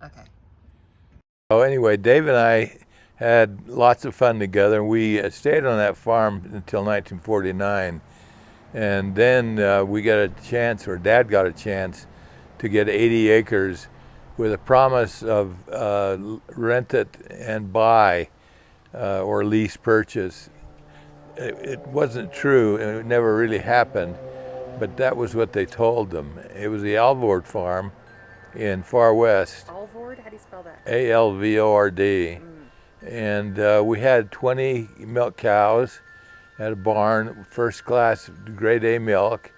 Okay. So anyway, Dave and I had lots of fun together. We stayed on that farm until 1949, and then we got a chance, or Dad got a chance, to get 80 acres with a promise of rent it and buy or lease purchase. It wasn't true, and it never really happened, but that was what they told them. It was the Alvord farm in Far West, Alvord? How do you spell that? Alvord. Mm. And we had 20 milk cows, had a barn, first class grade A milk,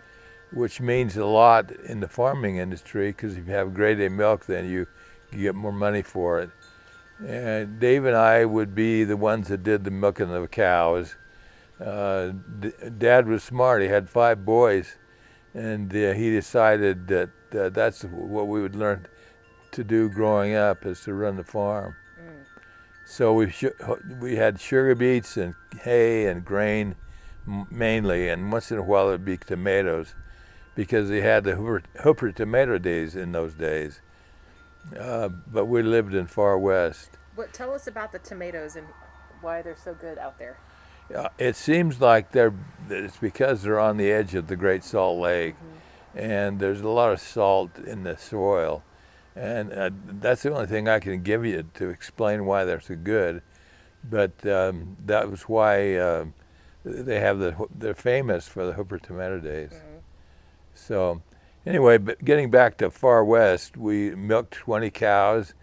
which means a lot in the farming industry because if you have grade A milk, then you get more money for it. And Dave and I would be the ones that did the milking of the cows. Dad was smart. He had 5 boys, and he decided that that's what we would learn to do growing up is to run the farm. Mm. So we had sugar beets and hay and grain mainly, and once in a while it'd be tomatoes because they had the Hooper tomato days in those days. But we lived in Far West. What? Tell us about the tomatoes and why they're so good out there. It seems like it's because they're on the edge of the Great Salt Lake, Mm-hmm. and there's a lot of salt in the soil. And that's the only thing I can give you to explain why they're so good. But that was why they're famous for the Hooper Tomato Days. Mm-hmm. So anyway, but getting back to Far West, we milked 20 cows,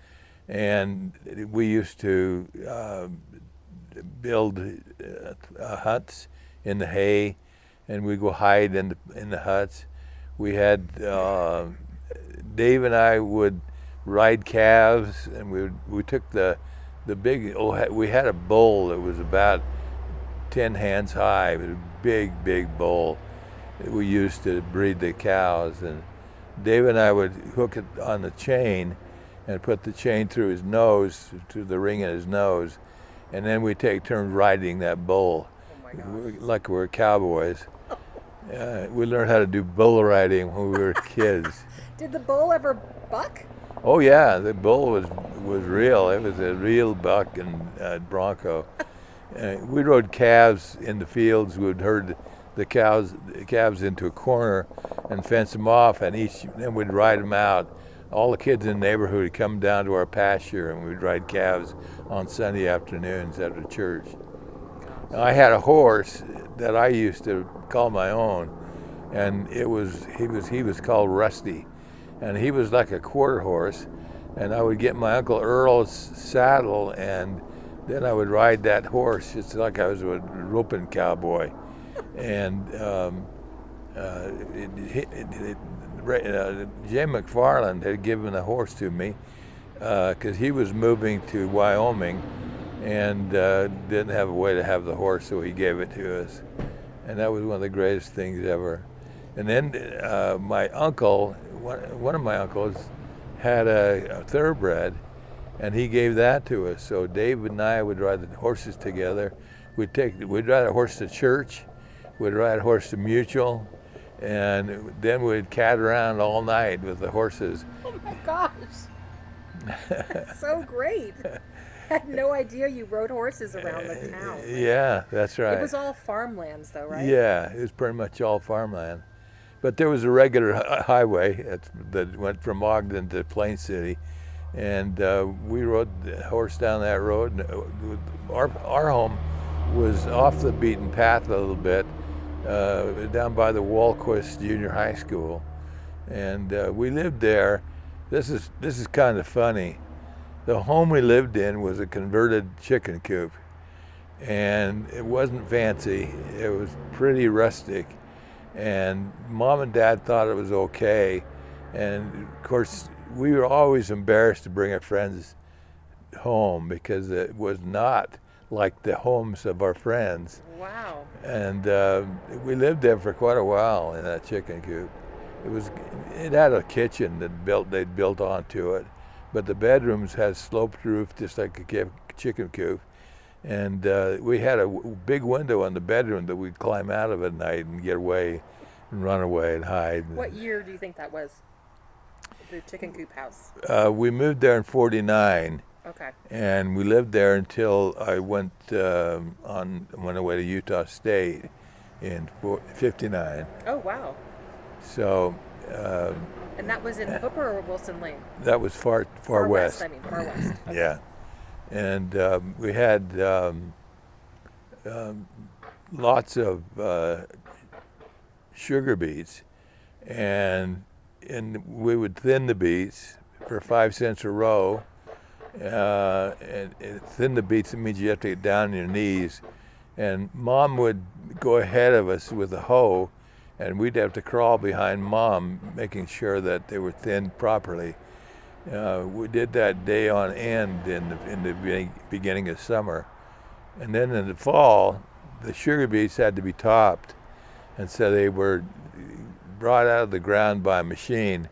and we used to build huts in the hay, and we go hide in the huts. We had Dave and I would ride calves, and we took the big. We had a bull that was about 10 hands high. It was a big bull that we used to breed the cows, and Dave and I would hook it on the chain and put the chain through his nose, through the ring in his nose, and then we take turns riding that bull, Oh my gosh. like we're cowboys. We learned how to do bull riding when we were kids. Did the bull ever buck? Oh yeah, the bull was real. It was a real buck and bronco. We rode calves in the fields. We'd herd the calves into a corner and fence them off, and then we'd ride them out. All the kids in the neighborhood would come down to our pasture, and we'd ride calves on Sunday afternoons after church. I had a horse that I used to call my own, and he was called Rusty, and he was like a quarter horse, and I would get my Uncle Earl's saddle, and then I would ride that horse just like I was a roping cowboy, and Jay McFarland had given a horse to me because he was moving to Wyoming and didn't have a way to have the horse, so he gave it to us. And that was one of the greatest things ever. And then my uncle, one of my uncles, had a thoroughbred, and he gave that to us. So Dave and I would ride the horses together. We'd ride a horse to church, we'd ride a horse to Mutual, and then we'd cat around all night with the horses. Oh my gosh. That's so great. I had no idea you rode horses around the town. Yeah, that's right. It was all farmlands, though, right? Yeah, it was pretty much all farmland. But there was a regular highway that went from Ogden to Plain City, and we rode the horse down that road. And our home was off the beaten path a little bit, down by the Walquist Junior High School, and we lived there. This is kind of funny. The home we lived in was a converted chicken coop, and it wasn't fancy. It was pretty rustic, and Mom and Dad thought it was okay. And of course, we were always embarrassed to bring our friends home because it was not like the homes of our friends. Wow. And we lived there for quite a while in that chicken coop. It had a kitchen they'd built onto it, but the bedrooms had sloped roof just like a chicken coop. And we had a big window in the bedroom that we'd climb out of at night and get away and run away and hide. What year do you think that was? The chicken coop house. We moved there in '49, Okay. and we lived there until I went away to Utah State in '59. Oh, wow. So And that was in Hooper or Wilson Lane? that was far west. I mean, far west. Okay. Yeah, and we had lots of sugar beets, and we would thin the beets for 5 cents a row. And thin the beets, it means you have to get down on your knees. And Mom would go ahead of us with a hoe, and we'd have to crawl behind Mom, making sure that they were thinned properly. We did that day on end in the beginning of summer. And then in the fall, the sugar beets had to be topped. And so they were brought out of the ground by a machine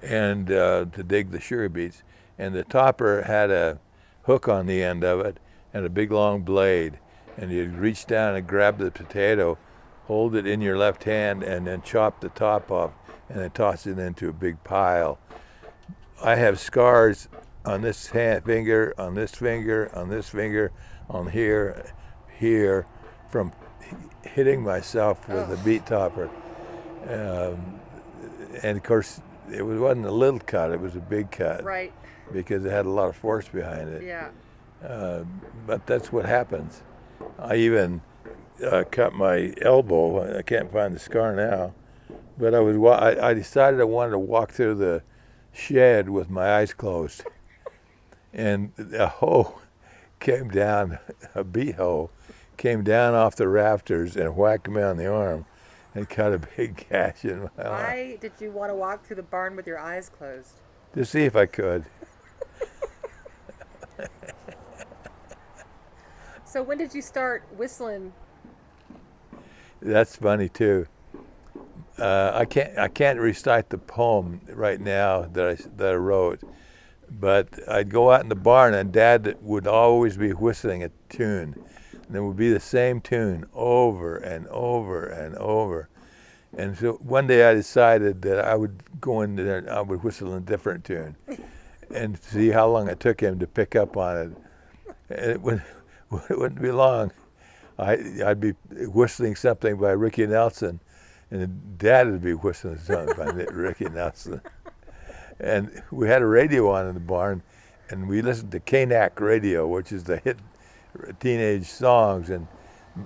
and to dig the sugar beets. And the topper had a hook on the end of it and a big long blade. And you'd reach down and grab the potato, hold it in your left hand, and then chop the top off and then toss it into a big pile. I have scars on this finger, on this finger, on this finger, on here, from hitting myself with a beet topper. And of course, it wasn't a little cut, it was a big cut. Right. Because it had a lot of force behind it. Yeah. But that's what happens. I even cut my elbow. I can't find the scar now. But I decided I wanted to walk through the shed with my eyes closed. And a hoe came down, a beet hoe, came down off the rafters and whacked me on the arm and cut a big gash in my arm. Why did you want to walk through the barn with your eyes closed? To see if I could. So when did you start whistling? That's funny too. I can't recite the poem right now that I wrote, but I'd go out in the barn and Dad would always be whistling a tune, and it would be the same tune over and over and over. And so one day I decided that I would go in there and I would whistle a different tune, and see how long it took him to pick up on it. And it wouldn't be long. I'd be whistling something by Ricky Nelson, and Dad would be whistling something by Ricky Nelson. And we had a radio on in the barn, and we listened to Kanak radio, which is the hit teenage songs, and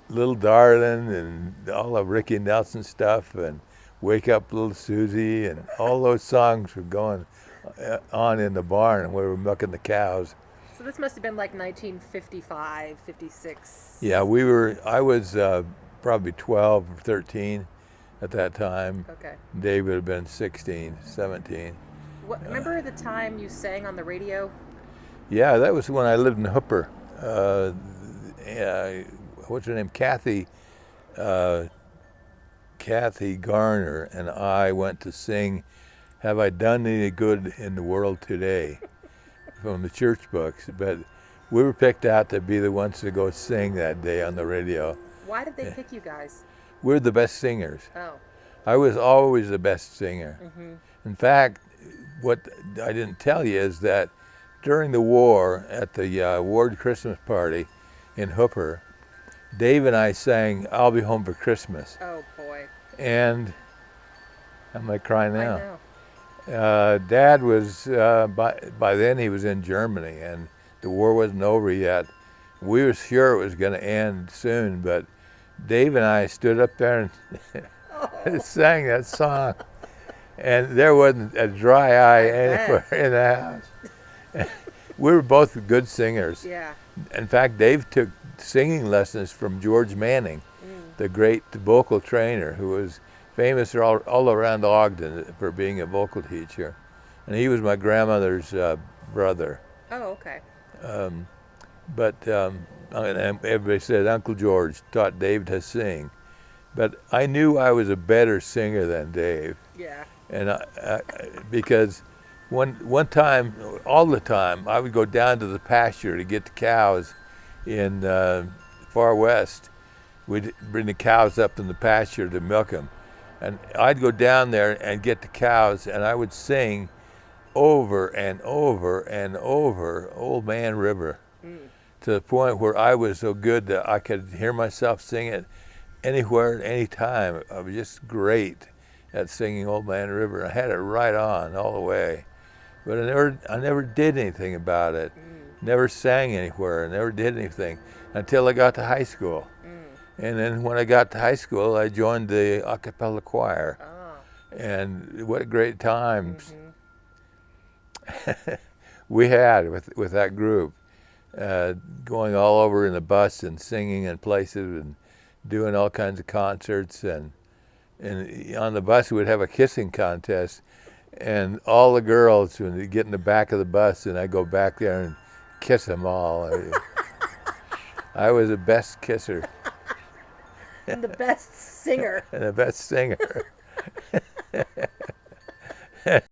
Little Darlin' and all of Ricky Nelson stuff, and Wake Up Little Susie, and all those songs were going on in the barn, and we were milking the cows. So this must have been like 1955, 56. Yeah, I was probably 12 or 13 at that time. Okay. Dave would have been 16, 17. Remember the time you sang on the radio? Yeah, that was when I lived in Hooper. What's her name? Kathy Garner and I went to sing "Have I Done Any Good in the World Today" from the church books, but we were picked out to be the ones to go sing that day on the radio. Why did they pick you guys? We're the best singers. Oh. I was always the best singer. Mm-hmm. In fact, what I didn't tell you is that during the war, at the Ward Christmas party in Hooper, Dave and I sang "I'll Be Home for Christmas." Oh boy. And I'm like crying now. I know. Dad was, by then he was in Germany and the war wasn't over yet. We were sure it was going to end soon, but Dave and I stood up there and sang that song. And there wasn't a dry eye anywhere in the house. We were both good singers. Yeah. In fact, Dave took singing lessons from George Manning, the great vocal trainer who was famous all around Ogden for being a vocal teacher. And he was my grandmother's brother. Oh, okay. But everybody said Uncle George taught Dave to sing. But I knew I was a better singer than Dave. Yeah. And because one time, all the time, I would go down to the pasture to get the cows in far west. We'd bring the cows up in the pasture to milk them. And I'd go down there and get the cows, and I would sing over and over and over Old Man River, Mm. to the point where I was so good that I could hear myself sing it anywhere, anytime. I was just great at singing Old Man River. I had it right on all the way. But I never did anything about it. Mm. Never sang anywhere. Never did anything until I got to high school. Mm. And then when I got to high school, I joined the a cappella choir. Ah. And what great times Mm-hmm. we had with that group, going all over in the bus and singing in places and doing all kinds of concerts. And on the bus, we'd have a kissing contest. And all the girls would get in the back of the bus, and I'd go back there and kiss them all. I was the best kisser And the best singer. and the best singer.